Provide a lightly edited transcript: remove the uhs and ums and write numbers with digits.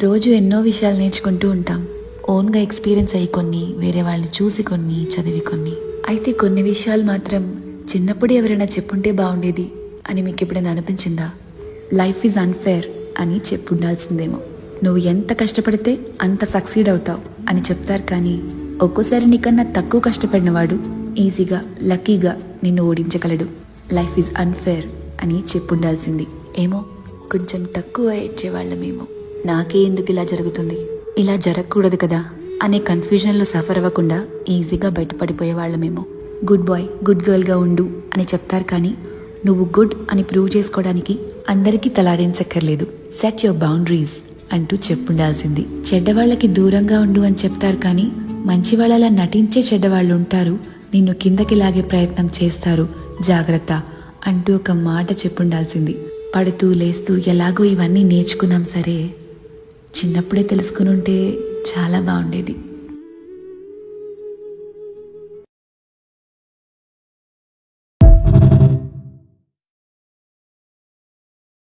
రోజు ఎన్నో విషయాలు నేర్చుకుంటూ ఉంటాం. ఓన్గా ఎక్స్పీరియన్స్ అయ్యి కొన్ని, వేరే వాళ్ళని చూసి కొన్ని, చదివి కొన్ని. అయితే కొన్ని విషయాలు మాత్రం చిన్నప్పుడు ఎవరైనా చెప్పుంటే బాగుండేది అని మీకు ఎప్పుడైనా అనిపించిందా? లైఫ్ ఈజ్ అన్ఫేర్ అని చెప్పుండాల్సిందేమో. నువ్వు ఎంత కష్టపడితే అంత సక్సీడ్ అవుతావు అని చెప్తారు, కానీ ఒక్కోసారి నీకన్నా తక్కువ కష్టపడినవాడు ఈజీగా, లక్కీగా నిన్ను ఓడించగలడు. లైఫ్ ఈజ్ అన్ఫేర్ అని చెప్పుండాల్సింది. ఏమో, కొంచెం తక్కువ ఏడ్చేవాళ్ళమేమో. నాకే ఎందుకు ఇలా జరుగుతుంది, ఇలా జరగకూడదు కదా అనే కన్ఫ్యూజన్లో సఫర్ అవ్వకుండా ఈజీగా బయటపడిపోయే వాళ్ళమేమో. గుడ్ బాయ్, గుడ్ గర్ల్గా ఉండు అని చెప్తారు, కానీ నువ్వు గుడ్ అని ప్రూవ్ చేసుకోవడానికి అందరికీ తలాడించక్కర్లేదు. సెట్ యువర్ బౌండరీస్ అంటూ చెప్పుండాల్సింది. చెడ్డవాళ్ళకి దూరంగా ఉండు అని చెప్తారు, కానీ మంచి వాళ్ళలా నటించే చెడ్డవాళ్ళు ఉంటారు, నిన్ను కిందకి లాగే ప్రయత్నం చేస్తారు, జాగ్రత్త అంటూ ఒక మాట చెప్పుండాల్సింది. పడుతూ లేస్తూ ఎలాగో ఇవన్నీ నేర్చుకున్నాం సరే, చిన్నప్పుడే తెలుసుకుని ఉంటే చాలా బాగుండేది.